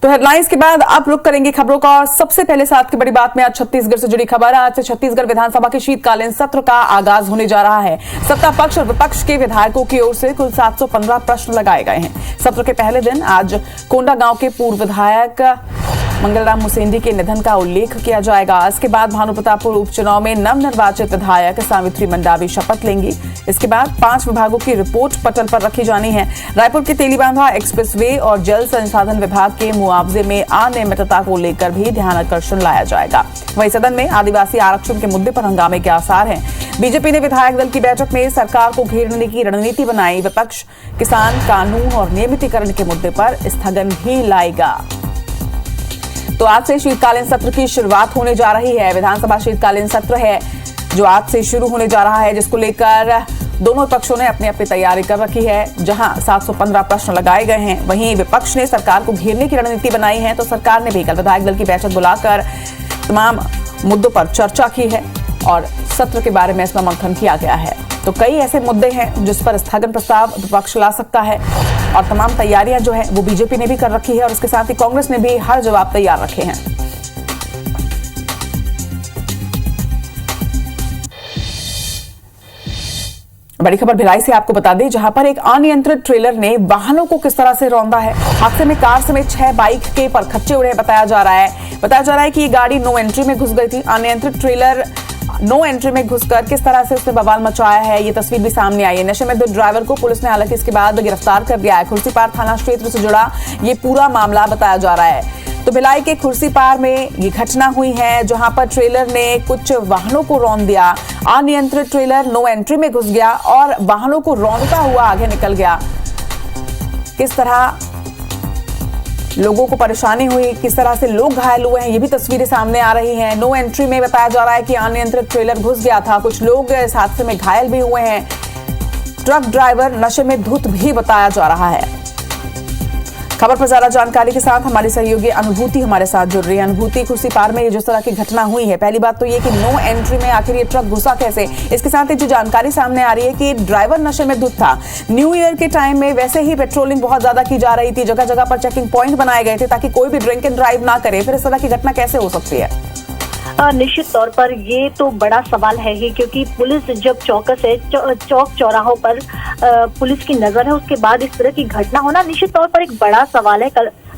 तो हेडलाइंस के बाद अब रुक करेंगे खबरों का। और सबसे पहले साथ की बड़ी बात में आज छत्तीसगढ़ से जुड़ी खबर। आज से छत्तीसगढ़ विधानसभा के शीतकालीन सत्र का आगाज होने जा रहा है। सत्ता पक्ष और विपक्ष के विधायकों की ओर से कुल 715 प्रश्न लगाए गए हैं। सत्र के पहले दिन आज कोंडागांव के पूर्व विधायक मंगलराम मुसेंडी के निधन का उल्लेख किया जाएगा। इसके बाद भानुप्रतापपुर उपचुनाव में नवनिर्वाचित विधायक सावित्री मंडावी शपथ लेंगी। इसके बाद 5 विभागों की रिपोर्ट पटल पर रखी जानी है। रायपुर के तेलीबांधा एक्सप्रेसवे और जल संसाधन विभाग के मुआवजे में अनियमितता को लेकर भी ध्यान आकर्षण लाया जाएगा। वहीं सदन में आदिवासी आरक्षण के मुद्दे पर हंगामे के आसार हैं। बीजेपी ने विधायक दल की बैठक में सरकार को घेरने की रणनीति बनाई। विपक्ष किसान कानून और नियमितीकरण के मुद्दे पर स्थगन भी लाएगा। तो आज से शीतकालीन सत्र की शुरुआत होने जा रही है। विधानसभा शीतकालीन सत्र है जो आज से शुरू होने जा रहा है, जिसको लेकर दोनों पक्षों ने अपनी अपनी तैयारी कर रखी है। जहां 715 प्रश्न लगाए गए हैं, वहीं विपक्ष ने सरकार को घेरने की रणनीति बनाई है। तो सरकार ने भी कल विधायक दल की बैठक बुलाकर तमाम मुद्दों पर चर्चा की है और सत्र के बारे में इसमें मंथन किया गया है। तो कई ऐसे मुद्दे हैं जिस पर स्थगन प्रस्ताव विपक्ष ला सकता है और तमाम तैयारियां जो है वो बीजेपी ने भी कर रखी है और उसके साथ ही कांग्रेस ने भी हर जवाब तैयार रखे हैं। बड़ी खबर भिलाई से आपको बता दें, जहां पर एक अनियंत्रित ट्रेलर ने वाहनों को किस तरह से रौंदा है। हादसे में कार समेत 6 बाइक के परखच्चे उड़े बताया जा रहा है कि ये गाड़ी नो एंट्री में घुस गई थी। अनियंत्रित ट्रेलर नो एंट्री में घुसकर किस तरह से उसने बवाल मचाया है, ये तस्वीर भी सामने आई है। नशे में 2 ड्राइवर को पुलिस ने हालांकि इसके बाद गिरफ्तार कर लिया है। खुर्सीपार थाना क्षेत्र से जुड़ा ये पूरा मामला बताया जा रहा है। तो भिलाई के खुर्सीपार में ये घटना हुई है, जहां पर ट्रेलर ने कुछ वाहनों को रौंद दिया। अनियंत्रित ट्रेलर नो एंट्री में घुस गया और वाहनों को रौंदता हुआ आगे निकल गया। किस तरह लोगों को परेशानी हुई, किस तरह से लोग घायल हुए हैं, ये भी तस्वीरें सामने आ रही हैं। नो एंट्री में बताया जा रहा है कि अनियंत्रित ट्रेलर घुस गया था। कुछ लोग इस हादसे में घायल भी हुए हैं। ट्रक ड्राइवर नशे में धुत भी बताया जा रहा है। खबर पर ज्यादा जानकारी के साथ हमारी सहयोगी अनुभूति हमारे साथ जुड़ रही है। अनुभूति, खुर्सीपार में ये जिस तरह की घटना हुई है, पहली बात तो ये कि नो एंट्री में आखिर ये ट्रक घुसा कैसे, इसके साथ ही जो जानकारी सामने आ रही है कि ड्राइवर नशे में धुत था। न्यू ईयर के टाइम में वैसे ही पेट्रोलिंग बहुत ज्यादा की जा रही थी, जगह जगह पर चेकिंग पॉइंट बनाए गए थे ताकि कोई भी ड्रिंक एंड ड्राइव ना करे, फिर इस तरह की घटना कैसे हो सकती है? निश्चित तौर पर ये तो बड़ा सवाल है ही, क्योंकि पुलिस जब चौकस है, चौक चौराहों पर पुलिस की नजर है, उसके बाद इस तरह की घटना होना निश्चित तौर पर एक बड़ा सवाल है।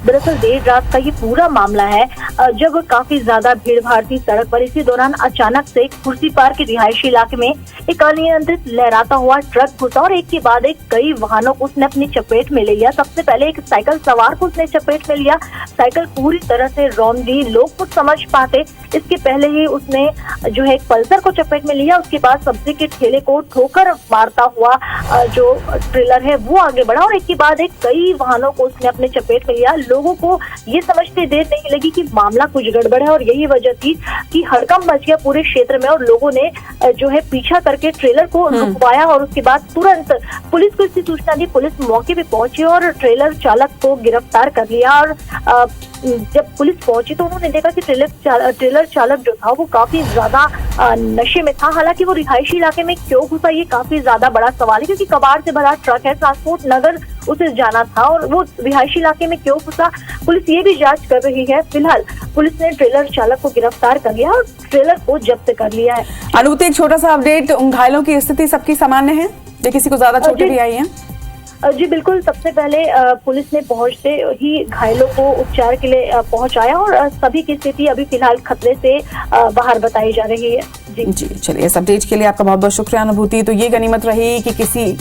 दरअसल देर रात का ये पूरा मामला है, जब काफी ज्यादा भीड़ भाड़ थी सड़क पर। इसी दौरान अचानक से खुर्सीपार के रिहायशी इलाके में एक अनियंत्रित लहराता हुआ ट्रक घुसा और एक के बाद एक कई वाहनों को उसने अपनी चपेट में ले लिया। सबसे पहले एक साइकिल सवार को उसने चपेट में लिया, साइकिल पूरी तरह से रौंद दी। लोग कुछ समझ पाते इसके पहले ही उसने जो है एक पल्सर को चपेट में लिया। उसके बाद सब्जी के ठेले को ठोकर मारता हुआ जो ट्रेलर है वो आगे बढ़ा और एक के बाद एक कई वाहनों को उसने अपने चपेट में लिया। लोगों को ये समझते देर नहीं लगी कि मामला कुछ गड़बड़ है और यही वजह थी कि हड़कंप मच गया पूरे क्षेत्र में और लोगों ने जो है पीछा करके ट्रेलर को रुकवाया और उसके बाद तुरंत पुलिस को इसकी सूचना दी। पुलिस मौके पे पहुंची और ट्रेलर चालक को गिरफ्तार कर लिया और जब पुलिस पहुंची तो उन्होंने देखा कि ट्रेलर चालक जो था वो काफी ज्यादा नशे में था। हालांकि वो रिहायशी इलाके में क्यों घुसा ये काफी ज्यादा बड़ा सवाल है, क्योंकि कबाड़ से भरा ट्रक है, ट्रांसपोर्ट नगर उसे जाना था और वो रिहायशी इलाके में क्यों घुसा, पुलिस ये भी जांच कर रही है। फिलहाल पुलिस ने ट्रेलर चालक को गिरफ्तार कर लिया और ट्रेलर को जब्त कर लिया है। अनुभूति, एक छोटा सा अपडेट, उन घायलों की स्थिति सबकी सामान्य है या किसी को ज्यादा चोटें भी आई हैं? जी बिल्कुल, सबसे पहले पुलिस ने पहुंचते ही घायलों को उपचार के लिए पहुंचाया और सभी की स्थिति अभी फिलहाल खतरे से बाहर बताई जा रही है। जी चलिए, इस अपडेट के लिए आपका बहुत बहुत शुक्रिया अनुभूति। तो ये गनीमत रही कि किसी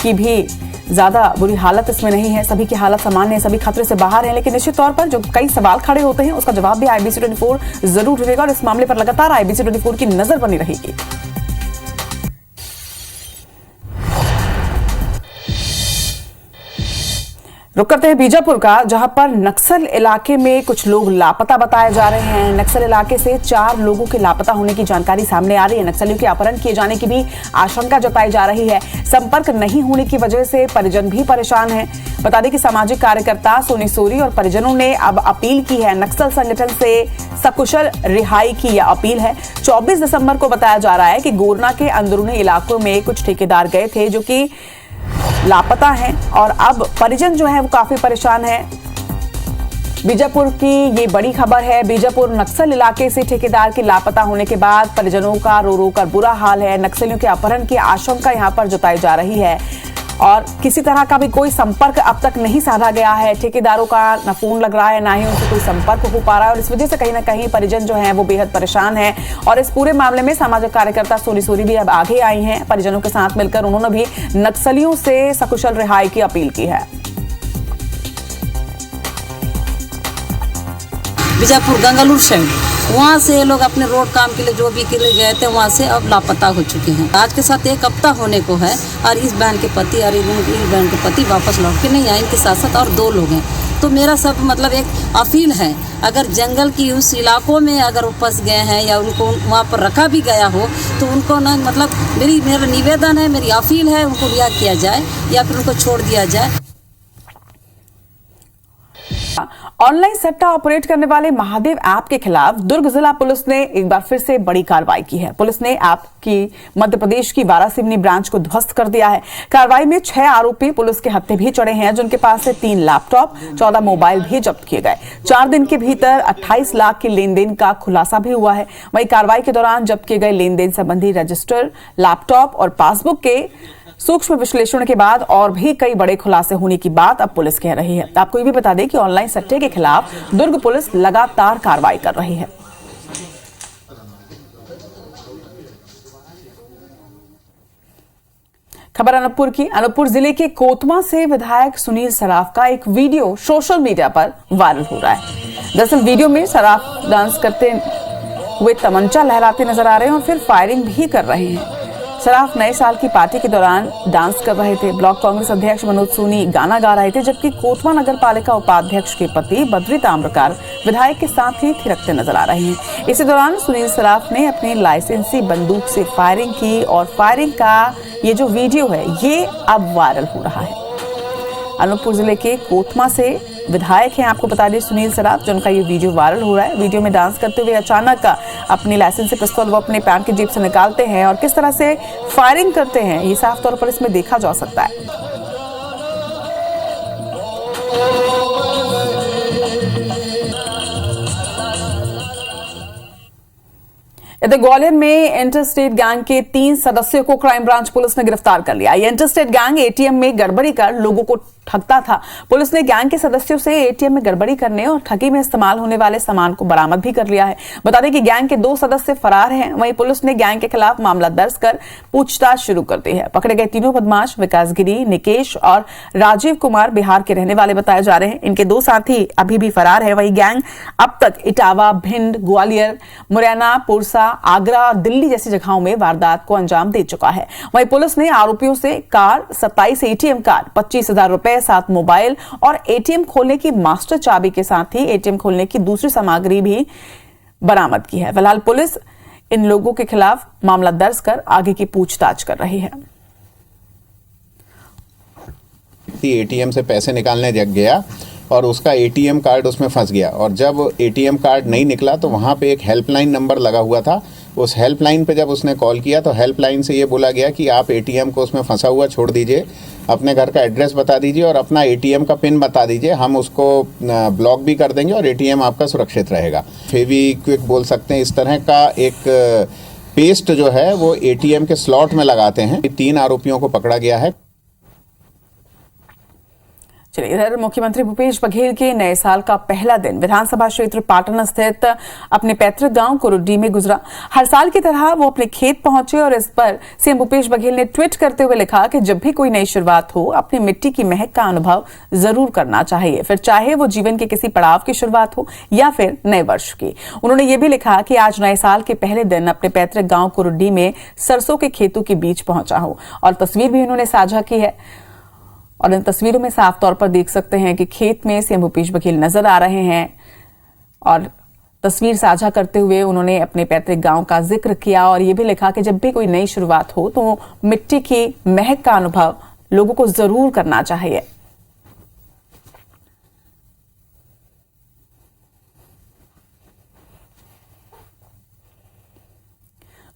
की भी ज्यादा बुरी हालत इसमें नहीं है, सभी की हालत सामान्य है, सभी खतरे से बाहर हैं। लेकिन निश्चित तौर पर जो कई सवाल खड़े होते हैं उसका जवाब भी IBC 24 जरूर रहेगा और इस मामले पर लगातार IBC 24 की नजर बनी रहेगी। रुक करते हैं बीजापुर का, जहां पर नक्सल इलाके में कुछ लोग लापता बताए जा रहे हैं। नक्सल इलाके से 4 लोगों के लापता होने की जानकारी सामने आ रही है। नक्सलियों के अपहरण किए जाने की भी आशंका जताई जा रही है। संपर्क नहीं होने की वजह से परिजन भी परेशान हैं। बता दें कि सामाजिक कार्यकर्ता सोनी सोरी और परिजनों ने अब अपील की है, नक्सल संगठन से सकुशल रिहाई की यह अपील है। 24 दिसंबर को बताया जा रहा है कि गोरना के अंदरूनी इलाकों में कुछ ठेकेदार गए थे जो कि लापता हैं और अब परिजन जो है वो काफी परेशान है। बीजापुर की ये बड़ी खबर है। बीजापुर नक्सल इलाके से ठेकेदार के लापता होने के बाद परिजनों का रो रो कर बुरा हाल है। नक्सलियों के अपहरण की आशंका यहां पर जताई जा रही है और किसी तरह का भी कोई संपर्क अब तक नहीं साधा गया है। ठेकेदारों का न फोन लग रहा है, ना ही उनसे कोई संपर्क हो पा रहा है और इस वजह से कहीं ना कहीं परिजन जो हैं वो बेहद परेशान हैं। और इस पूरे मामले में सामाजिक कार्यकर्ता सोनी सूरी भी अब आगे आई हैं। परिजनों के साथ मिलकर उन्होंने भी नक्सलियों से सकुशल रिहाई की अपील की है। बीजापुर गंगालूर साइड, वहाँ से ये लोग अपने रोड काम के लिए जो भी के लिए गए थे, वहाँ से अब लापता हो चुके हैं। आज के साथ 1 हफ्ता होने को है और इस बहन के पति और इस बहन के पति वापस लौट के नहीं आए। इनके साथ साथ और 2 लोग हैं। तो मेरा सब मतलब एक अपील है, अगर जंगल की उस इलाकों में अगर वो फंस गए हैं या उनको वहाँ पर रखा भी गया हो तो उनको ना मतलब मेरा निवेदन है, मेरी अपील है, उनको रिहा किया जाए या फिर उनको छोड़ दिया जाए। ऑनलाइन सट्टा ऑपरेट करने वाले महादेव ऐप के खिलाफ दुर्ग जिला पुलिस ने एक बार फिर से बड़ी कार्रवाई की है। पुलिस ने ऐप की मध्य प्रदेश की वारासिवनी ब्रांच को ध्वस्त कर दिया है। कार्रवाई में 6 आरोपी पुलिस के हत्थे भी चढ़े हैं, जिनके पास से 3 लैपटॉप, 14 मोबाइल भी जब्त किए गए। 4 दिन के भीतर 28 लाख के लेन देन का खुलासा भी हुआ है। वहीं कार्रवाई के दौरान जब्त किए गए लेन देन संबंधी रजिस्टर, लैपटॉप और पासबुक के सूक्ष्म विश्लेषण के बाद और भी कई बड़े खुलासे होने की बात अब पुलिस कह रही है। आपको ये भी बता दें कि ऑनलाइन सट्टे के खिलाफ दुर्ग पुलिस लगातार कार्रवाई कर रही है। खबर अनूपपुर की। अनूपपुर जिले के कोतमा से विधायक सुनील सराफ का एक वीडियो सोशल मीडिया पर वायरल हो रहा है। दरअसल वीडियो में सराफ डांस करते हुए तमंचा लहराते नजर आ रहे हैं और फिर फायरिंग भी कर रहे हैं। सराफ नए साल की पार्टी के दौरान डांस कर रहे थे। ब्लॉक कांग्रेस अध्यक्ष मनोज सोनी गाना गा रहे थे, जबकि कोतमा नगर पालिका उपाध्यक्ष के पति बद्री ताम्रकार विधायक के साथ ही थिरकते नजर आ रहे हैं। इसी दौरान सुनील सराफ ने अपनी लाइसेंसी बंदूक से फायरिंग की और फायरिंग का ये जो वीडियो है ये अब वायरल हो रहा है। अनूपपुर जिले के कोतमा से विधायक हैं, आपको बता दें, सुनील सराफ, जिनका ये वीडियो वायरल हो रहा है। वीडियो में डांस करते हुए अचानक अपनी लाइसेंस पिस्तौल वो अपने पैंट की जेब से निकालते हैं और किस तरह से फायरिंग करते हैं ये साफ तौर पर इसमें देखा जा सकता है। इधर ग्वालियर में इंटरस्टेट गैंग के 3 सदस्यों को क्राइम ब्रांच पुलिस ने गिरफ्तार कर लिया। ये इंटरस्टेट गैंग एटीएम में गड़बड़ी कर लोगों को ठगता था। पुलिस ने गैंग के सदस्यों से एटीएम में गड़बड़ी करने और ठगी में इस्तेमाल होने वाले सामान को बरामद भी कर लिया है। बता दें कि गैंग के 2 सदस्य फरार हैं। वहीं पुलिस ने गैंग के खिलाफ मामला दर्ज कर पूछताछ शुरू कर दी है। पकड़े गए तीनों बदमाश विकास गिरी, निकेश और राजीव कुमार बिहार के रहने वाले बताए जा रहे हैं। इनके 2 साथी अभी भी फरार है। वहीं गैंग अब तक इटावा, भिंड, ग्वालियर, मुरैना, पुरसा, आगरा और दिल्ली जैसी जगहों में वारदात को अंजाम दे चुका है। वहीं पुलिस ने आरोपियों से कार, 27 एटीएम कार्ड, 25,000 रुपए, 7 मोबाइल और एटीएम खोलने की मास्टर चाबी के साथ ही एटीएम खोलने की दूसरी सामग्री भी बरामद की है। फिलहाल पुलिस इन लोगों के खिलाफ मामला दर्ज कर आगे की पूछताछ कर रही है। एटीएम से पैसे निकालने जग गया और उसका एटीएम कार्ड उसमें फंस गया और जब एटीएम कार्ड नहीं निकला तो वहाँ पे एक हेल्पलाइन नंबर लगा हुआ था। उस हेल्पलाइन पे जब उसने कॉल किया तो हेल्पलाइन से ये बोला गया कि आप एटीएम को उसमें फंसा हुआ छोड़ दीजिए, अपने घर का एड्रेस बता दीजिए और अपना एटीएम का पिन बता दीजिए, हम उसको ब्लॉक भी कर देंगे और एटीएम आपका सुरक्षित रहेगा। फेविक्विक बोल सकते हैं, इस तरह का एक पेस्ट जो है वो एटीएम के स्लॉट में लगाते हैं। 3 आरोपियों को पकड़ा गया है। चलिए, इधर मुख्यमंत्री भूपेश बघेल के नए साल का पहला दिन विधानसभा क्षेत्र पाटन स्थित अपने पैतृक गांव कुरुड्डी में गुजरा। हर साल की तरह वो अपने खेत पहुंचे और इस पर सीएम भूपेश बघेल ने ट्वीट करते हुए लिखा कि जब भी कोई नई शुरुआत हो अपनी मिट्टी की महक का अनुभव जरूर करना चाहिए, फिर चाहे वो जीवन के किसी पड़ाव की शुरुआत हो या फिर नए वर्ष की। उन्होंने ये भी लिखा कि आज नए साल के पहले दिन अपने पैतृक गांव कुरुड्डी में सरसों के खेतों के बीच पहुंचा हूं और तस्वीर भी उन्होंने साझा की है। और इन तस्वीरों में साफ तौर पर देख सकते हैं कि खेत में सीएम भूपेश बघेल नजर आ रहे हैं और तस्वीर साझा करते हुए उन्होंने अपने पैतृक गांव का जिक्र किया और यह भी लिखा कि जब भी कोई नई शुरुआत हो तो मिट्टी की महक का अनुभव लोगों को जरूर करना चाहिए।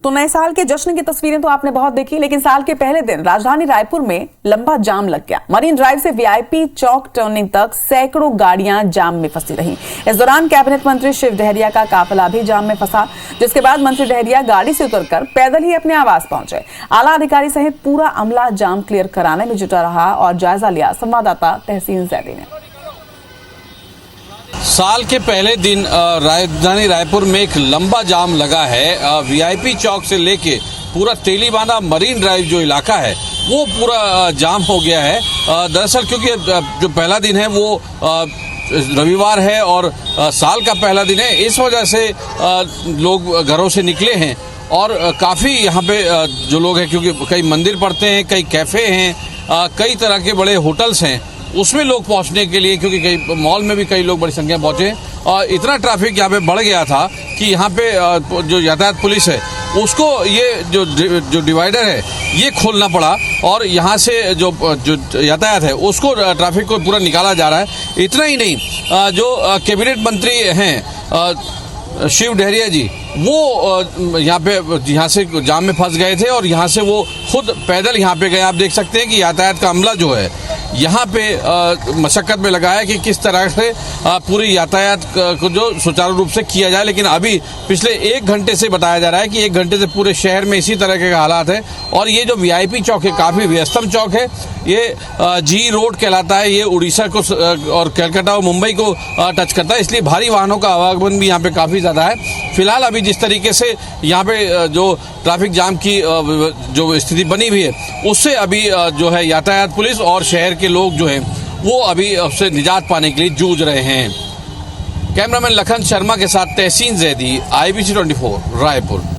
तो नए साल के जश्न की तस्वीरें तो आपने बहुत देखी, लेकिन साल के पहले दिन राजधानी रायपुर में लंबा जाम लग गया। मरीन ड्राइव से वीआईपी चौक टर्निंग तक सैकड़ों गाड़ियां जाम में फंसी रहीं। इस दौरान कैबिनेट मंत्री शिव डहरिया का काफिला भी जाम में फंसा, जिसके बाद मंत्री डहरिया गाड़ी से उतरकर पैदल ही अपने आवास पहुंचे। आला अधिकारी सहित पूरा अमला जाम क्लियर कराने में जुटा रहा और जायजा लिया संवाददाता तहसीन जैदी ने। साल के पहले दिन राजधानी रायपुर में एक लंबा जाम लगा है। वीआईपी चौक से लेके पूरा तेलीबांधा मरीन ड्राइव जो इलाका है वो पूरा जाम हो गया है। दरअसल क्योंकि जो पहला दिन है वो रविवार है और साल का पहला दिन है, इस वजह से लोग घरों से निकले हैं और काफ़ी यहाँ पे जो लोग हैं, क्योंकि कई मंदिर पड़ते हैं, कई कैफ़े हैं, कई तरह के बड़े होटल्स हैं, उसमें लोग पहुंचने के लिए, क्योंकि कई मॉल में भी कई लोग बड़ी संख्या में पहुंचे और इतना ट्रैफिक यहाँ पे बढ़ गया था कि यहाँ पे जो यातायात पुलिस है उसको ये जो डिवाइडर है ये खोलना पड़ा और यहाँ से जो यातायात है उसको ट्रैफिक को पूरा निकाला जा रहा है। इतना ही नहीं, जो कैबिनेट मंत्री हैं शिव डहरिया जी, वो यहाँ से जाम में फंस गए थे और यहाँ से वो खुद पैदल यहाँ पे गए। आप देख सकते हैं कि यातायात का अमला जो है यहाँ पे मशक्कत में लगा है कि किस तरह से पूरी यातायात को जो सुचारू रूप से किया जाए। लेकिन अभी पिछले 1 घंटे से बताया जा रहा है कि 1 घंटे से पूरे शहर में इसी तरह के हालात है और ये जो वीआईपी चौक है काफ़ी व्यस्तम चौक है। ये जी रोड कहलाता है, ये उड़ीसा को और कलकत्ता और मुंबई को टच करता है, इसलिए भारी वाहनों का आवागमन भी यहाँ पे काफ़ी ज़्यादा है। फिलहाल अभी जिस तरीके से यहाँ पे जो ट्रैफिक जाम की जो स्थिति बनी हुई है उससे अभी जो है यातायात पुलिस और शहर के लोग जो हैं वो अभी उससे निजात पाने के लिए जूझ रहे हैं। कैमरामैन लखन शर्मा के साथ तहसीन जैदी, IBC 24 रायपुर।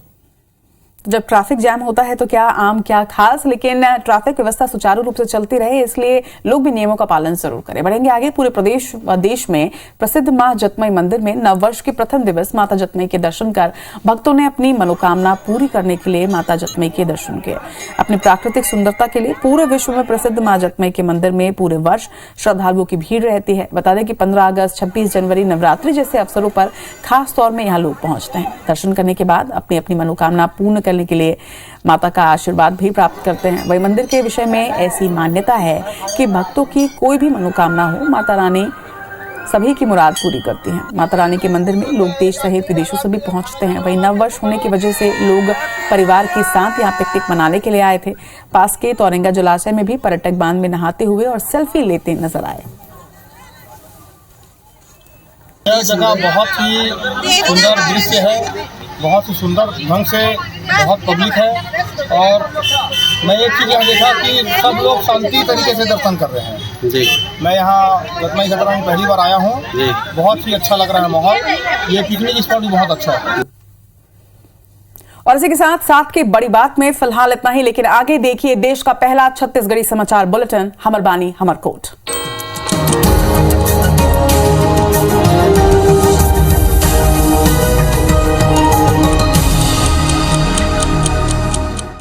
जब ट्रैफिक जैम होता है तो क्या आम क्या खास, लेकिन ट्रैफिक व्यवस्था सुचारू रूप से चलती रहे इसलिए लोग भी नियमों का पालन जरूर करें। बढ़ेंगे आगे। पूरे प्रदेश व देश में प्रसिद्ध मां जतमई मंदिर में नववर्ष के प्रथम दिवस माता जतमई के दर्शन कर भक्तों ने अपनी मनोकामना पूरी करने के लिए माता जतमई के दर्शन किए। अपनी प्राकृतिक सुंदरता के लिए पूरे विश्व में प्रसिद्ध मां जतमई के मंदिर में पूरे वर्ष श्रद्धालुओं की भीड़ रहती है। बता दें कि 15 अगस्त 26 जनवरी नवरात्रि जैसे अवसरों पर खास तौर में यहाँ लोग पहुंचते हैं। दर्शन करने के बाद अपनी अपनी मनोकामना पूर्ण करने के लिए माता का आशीर्वाद भी प्राप्त करते हैं। वही मंदिर के विषय में ऐसी मान्यता है कि भक्तों की कोई भी मनोकामना हो, माता रानी सभी की मुराद पूरी करती हैं। माता रानी के मंदिर में लोग देश सहित विदेशों से भी पहुंचते हैं। वही नववर्ष होने की वजह से लोग परिवार के साथ यहाँ पिकनिक मनाने के लिए आए थे। पास के तौरंगा जलाशय में भी पर्यटक बांध में नहाते हुए और सेल्फी लेते नजर आए। यह जगह बहुत ही सुंदर दृश्य है, बहुत ही सुंदर ढंग से बहुत पब्लिक है और मैं एक चीज़ यहाँ देखा कि सब लोग शांति तरीके से दर्शन कर रहे हैं जी। मैं यहाँ जतमई खतरा में पहली बार आया हूँ जी, बहुत ही अच्छा लग रहा है माहौल। ये पिकनिक स्पॉट भी बहुत अच्छा है। और इसी के साथ की बड़ी बात में फिलहाल इतना ही, लेकिन आगे देखिए देश का पहला छत्तीसगढ़ी समाचार बुलेटिन हमर बानी हमर कोट।